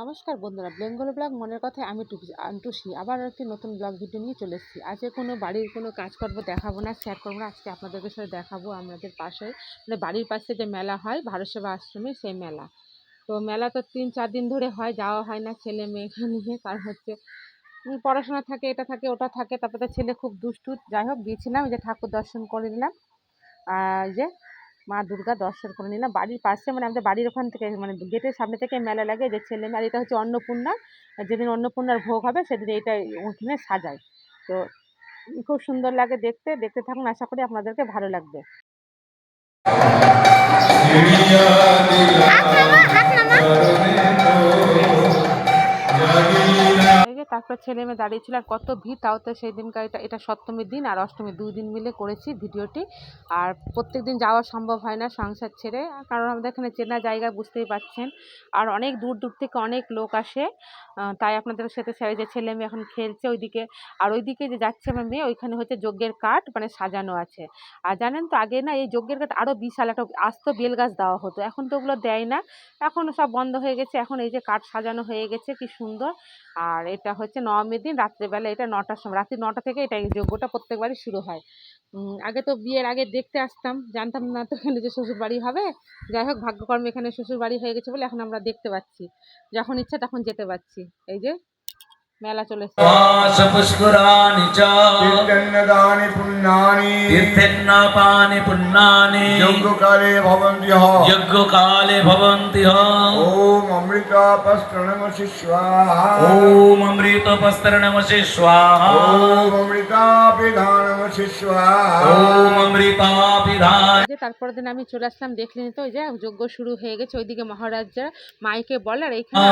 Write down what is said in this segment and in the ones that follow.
নমস্কার বন্ধুরা, Bengali blog মনের কথায় আমি টুসি আবার একটি নতুন ব্লগ ভিডিও নিয়ে চলে এসেছি। আজকে কোনো বাড়ির কোনো কাজকর্ম দেখাবো না, শেয়ার করবো না। আজকে আপনাদের সাথে দেখাবো আমাদের পাশে, মানে বাড়ির পাশে যে মেলা হয় ভারত সেবা আশ্রমে, সেই মেলা। তো মেলা তো 3-4 দিন ধরে হয়, যাওয়া হয় না ছেলে মেয়েকে নিয়ে। কারণ হচ্ছে পড়াশোনা থাকে, এটা থাকে ওটা থাকে, তারপরে ছেলে খুব দুষ্টু। যাই হোক, গিয়েছিলাম, এই যে ঠাকুর দর্শন করে নিলাম। আর এই যে মা দুর্গা দর্শন করে নিলাম বাড়ির পাশে, মানে আমাদের বাড়ির ওখান থেকে, মানে গেটের সামনে থেকে মেলা লাগে। যে ছেলে মেয়ে, আর এটা হচ্ছে অন্নপূর্ণা। আর যেদিন অন্নপূর্ণার ভোগ হবে সেদিন এইটা ওখানে সাজায়। তো খুব সুন্দর লাগে দেখতে। দেখতে থাকুন, আশা করি আপনাদেরকে ভালো লাগবে। এই যে তারপর ছেলে মেয়ে দাঁড়িয়েছিল, আর কত ভিড়! তাও তো সেই দিনকার, এটা সপ্তমীর দিন আর অষ্টমীর 2 দিন মিলে করেছি ভিডিওটি। আর প্রত্যেক দিন যাওয়া সম্ভব হয় না সংসার ছেড়ে, কারণ আমাদের এখানে চেনা জায়গা, বুঝতেই পারছেন। আর অনেক দূর দূর থেকে অনেক লোক আসে। তাই আপনাদের সাথে যে ছেলে মেয়ে এখন খেলছে ওইদিকে। আর ওইদিকে যে যাচ্ছে আমার মেয়ে, ওইখানে হচ্ছে যজ্ঞের কাঠ মানে সাজানো আছে। আর জানেন তো, আগে না এই যজ্ঞের কাঠ আরও বিশাল একটা আস্ত বেল গাছ দেওয়া হতো, এখন তো ওগুলো দেয় না, এখন সব বন্ধ হয়ে গেছে। এখন এই যে কাঠ সাজানো হয়ে গেছে, কি সুন্দর। আর এটা হচ্ছে নবমীর দিন রাত্রেবেলা, এটা 9টার সময়, রাত্রি 9টা থেকে এটা এই যজ্ঞটা প্রত্যেকবারই শুরু হয়। আগে তো বিয়ের আগে দেখতে আসতাম, জানতাম না তো এখানে যে শ্বশুর বাড়ি হবে। যাই হোক, ভাগ্যকর্মে এখানে শ্বশুর বাড়ি হয়ে গেছে বলে এখন আমরা দেখতে পাচ্ছি, যখন ইচ্ছা তখন যেতে পারছি। এই যে মেলা চলে এসেছে। पुष्कराणि च तीर्थन्नदानि पुण्यानि तीर्थन्नापानि पुण्यानि यज्ञकाले भवन्ति यज्ञकाले भवन्ति ॐ अमृतापस्तरणमसि स्वाहा ॐ अमृतोपस्तरणमसि स्वाहा ॐ अमृतापिधानमसि स्वाहा ॐ अमृतापिधान। যে তারপরের দিন আমি চলে আসলাম, দেখলেন তো, ওই যে যজ্ঞ শুরু হয়ে গেছে। ওইদিকে মহারাজরা মাইকে বলে, আর এখানে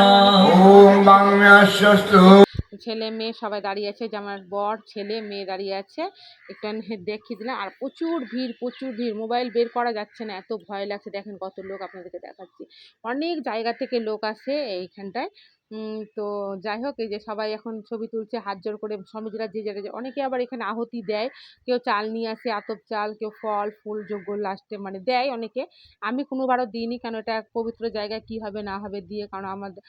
ছেলে মেয়ে সবাই দাঁড়িয়ে আছে, যে আমার বর ছেলে মেয়ে দাঁড়িয়ে আছে। একটু দেখিয়ে দিলাম। আর প্রচুর ভিড়, প্রচুর ভিড়, মোবাইল বের করা যাচ্ছে না, এত ভয় লাগছে। দেখেন কত লোক, আপনাদেরকে দেখাচ্ছি। অনেক জায়গা থেকে লোক আসে এইখানটায়। তো যাই হোক, এই যে সবাই এখন ছবি তুলছে হাত জোর করে। স্বামীজিরা যে যারা, অনেকে আবার এখানে আহুতি দেয়। কেউ চাল নিয়ে আসে, আতপ চাল, কেউ ফল ফুল যোগ্য লাস্টে মানে দেয় অনেকে। আমি কোনোবারও দিইনি, কারণ এটা এক পবিত্র জায়গায়, কি হবে না হবে দিয়ে, কারণ আমাদের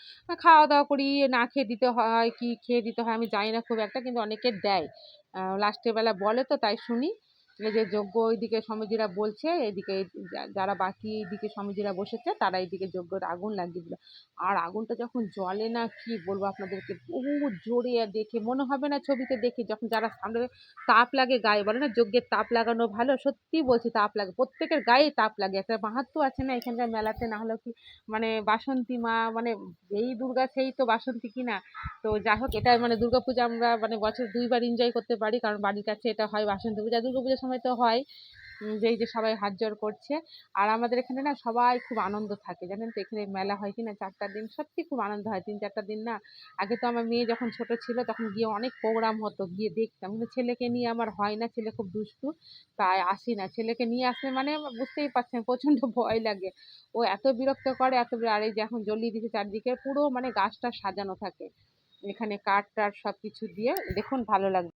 খাওয়া দাওয়া করি, না খেয়ে দিতে হয় কি খেয়ে দিতে হয় আমি জানি না খুব একটা, কিন্তু অনেকে দেয়। লাস্টের বেলা বলে তো, তাই শুনি। এই যে যজ্ঞ ওইদিকে স্বামীজিরা বলছে, এদিকে যারা বাকি এইদিকে স্বামীজিরা বসেছে, তারা এইদিকে যজ্ঞের আগুন লাগিয়ে দিল। আর আগুনটা যখন জ্বলে না, কি বলবো আপনাদেরকে, বহু জোরে। আর দেখে মনে হবে না ছবিতে দেখে, যখন যারা সামনে তাপ লাগে গায়ে, বলে না যজ্ঞের তাপ লাগানো ভালো, সত্যি বলছি, তাপ লাগে, প্রত্যেকের গায়ে তাপ লাগে। একটা মাহাত্ম্য আছে না এখানকার মেলাতে, না হলেও কি, মানে বাসন্তী মা, মানে এই দুর্গা সেই তো বাসন্তী কিনা। তো যাই হোক, এটা মানে দুর্গাপূজা আমরা মানে বছর 2বার এনজয় করতে পারি, কারণ বাড়ির কাছে এটা হয় বাসন্তী পূজা, দুর্গাপূজার সময় তো হয়। যে এই যে সবাই হাত জোড় করছে। আর আমাদের এখানে না সবাই খুব আনন্দ থাকে, জানেন তো, এখানে মেলা হয় কিনা 4টা দিন, সত্যি খুব আনন্দ হয় 3-4টা দিন না। আগে তো আমার মেয়ে যখন ছোট ছিল তখন গিয়ে অনেক প্রোগ্রাম হতো, গিয়ে দেখতাম, কিন্তু ছেলেকে নিয়ে আমার হয় না, ছেলে খুব দুষ্টু। তাই আসি না, ছেলেকে নিয়ে আসলে মানে বুঝতেই পারছেন প্রচণ্ড ভয় লাগে। ও এত বিরক্ত করে, আর এই যে এখন জ্বলিয়ে দিচ্ছে চারদিকে, পুরো মানে গাছটা সাজানো থাকে এখানে, কাঠ টাঠ সব কিছু দিয়ে। দেখুন, ভালো লাগবে।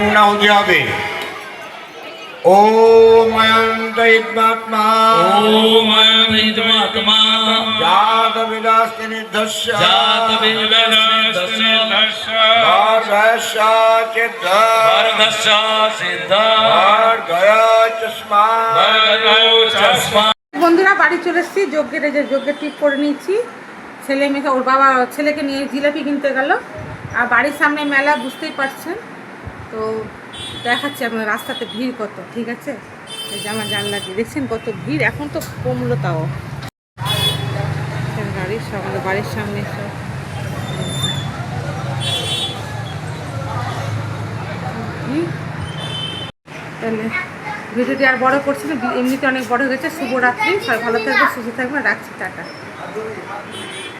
পূর্ণাহুতি হবে। ওম অয়ন্ত ইদ্মাত্মা ওম অয়মিদমাত্মা জাত বিদাস্তি নির্ধস্য জাত বিদাস্তি নির্ধস্য ভার্গস্য চিদ্ধ ভার্গস্য সিদ্ধ ভার্গয় চস্মা ভার্গয় চস্মা। বন্ধুরা বাড়ি চলে এসেছি, যজ্ঞের যে যজ্ঞের টিপ করে নিয়েছি। ছেলে মেয়েকে, ওর বাবা ছেলেকে নিয়ে জিলাপি কিনতে গেল। আর বাড়ির সামনে মেলা, বুঝতেই পারছেন। তো দেখাচ্ছি আপনার রাস্তাতে ভিড় কত, ঠিক আছে? এই যে আমার জানলা দিয়ে দেখছেন কত ভিড়, এখন তো কমলো তাও। গাড়ি সব আমাদের বাড়ির সামনে সব তাহলে ভিডিওটি আর বড় করছি না, এমনিতে অনেক বড় হয়ে গেছে। শুভরাত্রি, সবাই ভালো থাকবে, সুস্থ থাকবে, রাখছি, টাটা।